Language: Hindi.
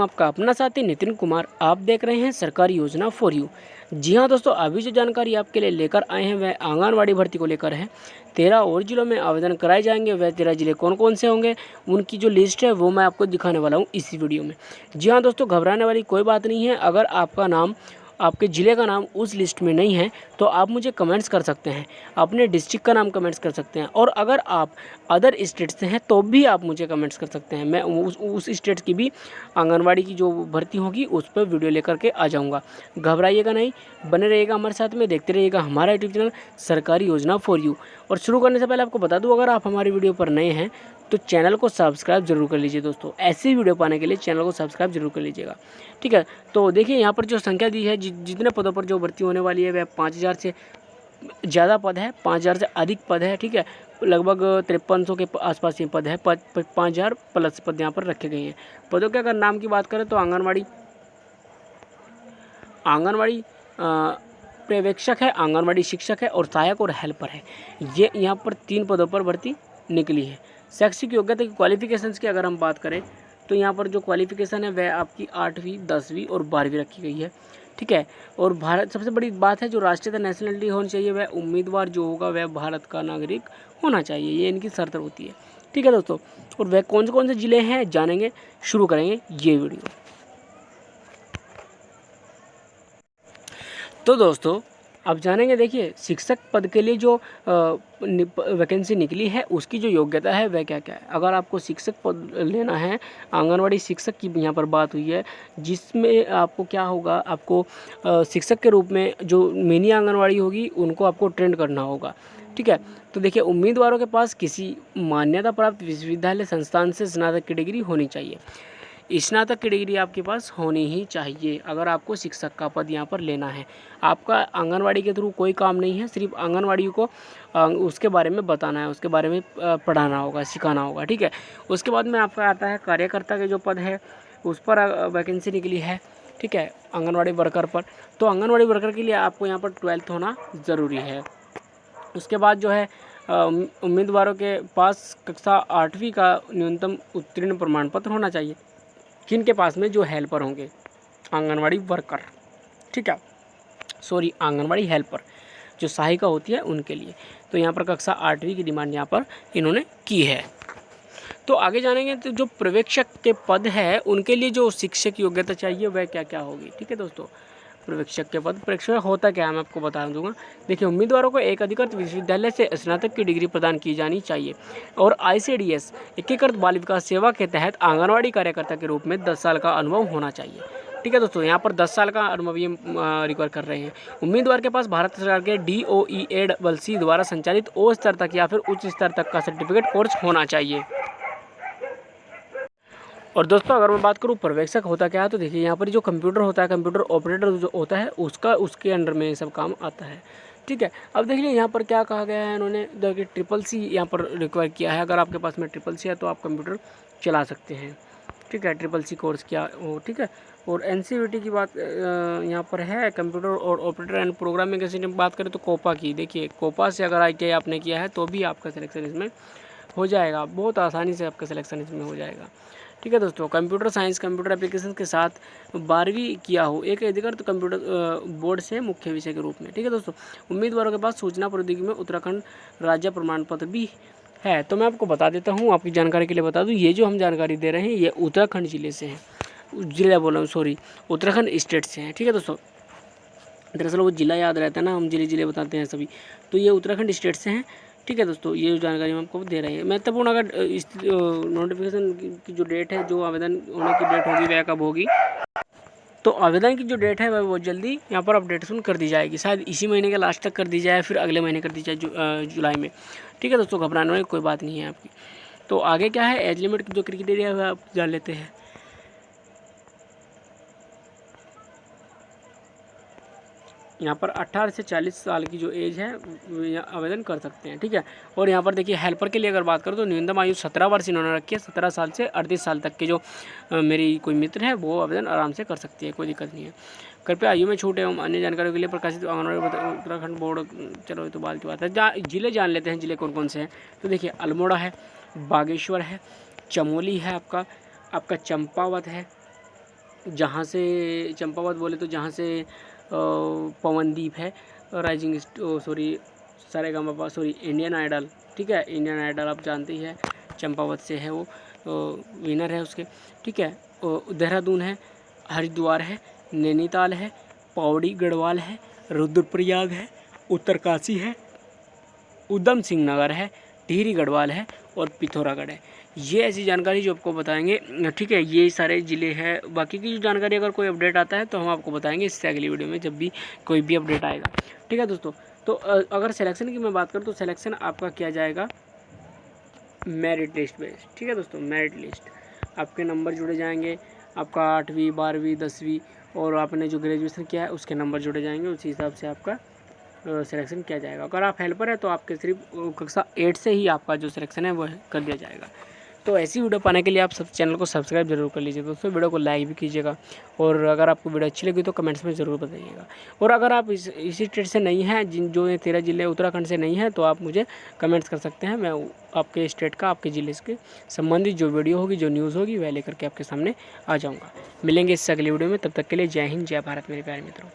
आपका अपना साथी नितिन कुमार। आप देख रहे हैं सरकारी योजना फॉर यू। जी हाँ दोस्तों, अभी जो जानकारी आपके लिए लेकर आए हैं वह आंगनवाड़ी भर्ती को लेकर है। 13 और जिलों में आवेदन कराए जाएंगे। वह 13 जिले कौन कौन से होंगे, उनकी जो लिस्ट है वो मैं आपको दिखाने वाला हूँ इसी वीडियो में। जी हाँ दोस्तों, घबराने वाली कोई बात नहीं है। अगर आपका नाम, आपके ज़िले का नाम उस लिस्ट में नहीं है तो आप मुझे कमेंट्स कर सकते हैं, अपने डिस्ट्रिक्ट का नाम कमेंट्स कर सकते हैं। और अगर आप अदर स्टेट से हैं तो भी आप मुझे कमेंट्स कर सकते हैं। मैं उस स्टेट की भी आंगनवाड़ी की जो भर्ती होगी उस पर वीडियो लेकर के आ जाऊँगा। घबराइएगा नहीं, बने रहिएगा हमारे साथ में, देखते रहिएगा हमारा यूट्यूब चैनल सरकारी योजना फॉर यू। और शुरू करने से पहले आपको बता दूँ, अगर आप हमारी वीडियो पर नए हैं तो चैनल को सब्सक्राइब जरूर कर लीजिए दोस्तों। ऐसी वीडियो पाने के लिए चैनल को सब्सक्राइब जरूर कर लीजिएगा, ठीक है। तो देखिए यहाँ पर जो संख्या दी है, जितने पदों पर जो भर्ती होने वाली है वह 5000 से ज़्यादा पद है, 5000 से अधिक पद है, ठीक है। लगभग 5300 के आसपास ये पद है। 5000 प्लस पद यहाँ पर रखे गए हैं। पदों के अगर नाम की बात करें तो आंगनवाड़ी पर्यवेक्षक है, आंगनवाड़ी शिक्षक है और सहायक और हेल्पर है। ये यहाँ पर 3 पदों पर भर्ती निकली है। शैक्षिक योग्यता की क्वालिफिकेशंस की अगर हम बात करें तो यहाँ पर जो क्वालिफिकेशन है वह आपकी 8वीं 10वीं और 12वीं रखी गई है, ठीक है। और भारत, सबसे बड़ी बात है जो राष्ट्रीय नेशनलिटी होनी चाहिए, वह उम्मीदवार जो होगा वह भारत का नागरिक होना चाहिए। ये इनकी शर्त होती है, ठीक है दोस्तों। और वह कौन से ज़िले हैं जानेंगे, शुरू करेंगे ये वीडियो। तो दोस्तों अब जानेंगे, देखिए शिक्षक पद के लिए जो वैकेंसी निकली है उसकी जो योग्यता है वह क्या क्या है। अगर आपको शिक्षक पद लेना है, आंगनवाड़ी शिक्षक की यहाँ पर बात हुई है, जिसमें आपको क्या होगा, आपको शिक्षक के रूप में जो मिनी आंगनवाड़ी होगी उनको आपको ट्रेंड करना होगा, ठीक है। तो देखिए उम्मीदवारों के पास किसी मान्यता प्राप्त विश्वविद्यालय संस्थान से स्नातक की डिग्री होनी चाहिए। स्नातक की डिग्री आपके पास होनी ही चाहिए अगर आपको शिक्षक का पद यहाँ पर लेना है। आपका आंगनवाड़ी के थ्रू कोई काम नहीं है, सिर्फ आंगनवाड़ी को उसके बारे में बताना है, उसके बारे में पढ़ाना होगा, सिखाना होगा, ठीक है। उसके बाद में आपका आता है कार्यकर्ता के जो पद है उस पर वैकेंसी निकली है, ठीक है, आंगनवाड़ी वर्कर पर। तो आंगनवाड़ी वर्कर के लिए आपको यहाँ पर 12th होना ज़रूरी है। उसके बाद जो है उम्मीदवारों के पास कक्षा 8वीं का न्यूनतम उत्तीर्ण प्रमाण पत्र होना चाहिए। जिनके पास में जो हेल्पर होंगे, आंगनवाड़ी वर्कर, ठीक है, आंगनवाड़ी हेल्पर जो सहायिका होती है उनके लिए। तो यहाँ पर कक्षा 8वीं की डिमांड यहाँ पर इन्होंने की है। तो आगे जानेंगे तो जो पर्यवेक्षक के पद है उनके लिए जो शिक्षक योग्यता चाहिए वह क्या क्या होगी, ठीक है दोस्तों। पर्यवेक्षक के पद, पर्यवेक्षक होता क्या है मैं आपको बता दूंगा। देखिए उम्मीदवारों को एक अधिकृत विश्वविद्यालय से स्नातक की डिग्री प्रदान की जानी चाहिए और ICDS एकीकृत बाल विकास सेवा के तहत आंगनवाड़ी कार्यकर्ता के रूप में 10 साल का अनुभव होना चाहिए, ठीक है दोस्तों। यहाँ पर 10 साल का अनुभव ये रिक्वायर कर रहे हैं। उम्मीदवार के पास भारत सरकार के DOEACC द्वारा संचालित O स्तर तक या फिर उच्च स्तर तक का सर्टिफिकेट कोर्स होना चाहिए। और दोस्तों अगर मैं बात करूँ पर्यवेक्षक होता क्या है, तो देखिए यहाँ पर जो कंप्यूटर होता है, कंप्यूटर ऑपरेटर जो होता है उसके अंडर में ये सब काम आता है, ठीक है। अब देखिए यहाँ पर क्या कहा गया है, इन्होंने देखिए CCC यहाँ पर रिक्वायर किया है। अगर आपके पास में CCC है तो आप कंप्यूटर चला सकते हैं, ठीक है, CCC कोर्स किया हो, ठीक है। और NCVT की बात यहाँ पर है, कंप्यूटर और ऑपरेटर एंड प्रोग्रामिंग के सिस्टम की बात करें तो कोपा की, देखिए कोपा से अगर ITI आपने किया है तो भी आपका सिलेक्शन इसमें हो जाएगा, बहुत आसानी से आपका सिलेक्शन इसमें हो जाएगा, ठीक है दोस्तों। कंप्यूटर साइंस, कंप्यूटर एप्लीकेशन के साथ 12वीं किया हो एक अधिकृत कंप्यूटर बोर्ड से मुख्य विषय के रूप में, ठीक है दोस्तों। उम्मीदवारों के पास सूचना प्रौद्योगिकी में उत्तराखंड राज्य प्रमाण पत्र भी है। तो मैं आपको बता देता हूँ, आपकी जानकारी के लिए बता दूँ, ये जो हम जानकारी दे रहे हैं ये उत्तराखंड ज़िले से हैं, उत्तराखंड स्टेट से हैं, ठीक है दोस्तों। दरअसल वो ज़िला याद रहता है ना, हम ज़िले बताते हैं सभी, तो ये उत्तराखंड स्टेट से हैं, ठीक है दोस्तों। ये जानकारी हम आपको दे रहे हैं। महत्वपूर्ण अगर इस नोटिफिकेशन की जो डेट है, जो आवेदन होने की डेट होगी वह कब होगी, तो आवेदन की जो डेट है वह बहुत जल्दी यहाँ पर अपडेटेशन कर दी जाएगी, शायद इसी महीने के लास्ट तक कर दी जाए, फिर अगले महीने कर दी जाए जुलाई में, ठीक है दोस्तों। घबराने वाली कोई बात नहीं है आपकी। तो आगे क्या है, एज लिमिट जो क्राइटेरिया है वह आप जान लेते हैं। यहाँ पर 18 से 40 साल की जो एज है आवेदन कर सकते हैं, ठीक है। और यहाँ पर देखिए हेल्पर के लिए अगर बात करूँ तो न्यूनतम आयु 17 वर्ष इन्होंने रखी है। 17 साल से 38 साल तक के जो मेरी कोई मित्र है वो आवेदन आराम से कर सकती है, कोई दिक्कत नहीं है। कृपया आयु में छूट एवं अन्य जानकारियों के लिए प्रकाशित आंगनबाड़ी उत्तराखंड बोर्ड, चलो ये तो बात की बात है। जिले जान लेते हैं, जिले कौन कौन से हैं। तो देखिए अल्मोड़ा है, बागेश्वर है, चमोली है, आपका चंपावत है, जहाँ से चंपावत बोले तो जहाँ से पवनदीप है, राइजिंग सारेगामापा इंडियन आइडल, ठीक है, इंडियन आइडल आप जानते ही है, चंपावत से है वो, विनर है उसके, ठीक है। देहरादून है, हरिद्वार है, नैनीताल है, पौड़ी गढ़वाल है, रुद्रप्रयाग है, उत्तरकाशी है, उधम सिंह नगर है, टिहरी गढ़वाल है और पिथौरागढ़ है। ये ऐसी जानकारी जो आपको बताएंगे, ठीक है, ये सारे ज़िले हैं। बाकी की जो जानकारी अगर कोई अपडेट आता है तो हम आपको बताएंगे इससे अगली वीडियो में, जब भी कोई भी अपडेट आएगा, ठीक है दोस्तों। तो अगर सिलेक्शन की मैं बात करूँ तो सिलेक्शन आपका किया जाएगा मेरिट लिस्ट बेस्ड, ठीक है दोस्तों। मेरिट लिस्ट, आपके नंबर जुड़े जाएंगे, आपका 8वीं 12वीं 10वीं और आपने जो ग्रेजुएशन किया है उसके नंबर जुड़े जाएंगे, उसी हिसाब से आपका सिलेक्शन किया जाएगा। अगर आप हेल्पर है तो आपके सिर्फ कक्षा 8 से ही आपका जो सिलेक्शन है वो कर दिया जाएगा। तो ऐसी वीडियो पाने के लिए आप सब चैनल को सब्सक्राइब जरूर कर लीजिए दोस्तों, वीडियो को लाइक भी कीजिएगा और अगर आपको वीडियो अच्छी लगी तो कमेंट्स में ज़रूर बताइएगा। और अगर आप इसी स्टेट से नहीं हैं, जो ये 13 ज़िले उत्तराखंड से नहीं हैं, तो आप मुझे कमेंट्स कर सकते हैं। मैं आपके स्टेट का, आपके ज़िले के संबंधित जो वीडियो होगी, जो न्यूज़ होगी, वह लेकर के आपके सामने आ जाऊँगा। मिलेंगे इससे अगली वीडियो में, तब तक के लिए जय हिंद, जय भारत मेरे प्यारे मित्रों।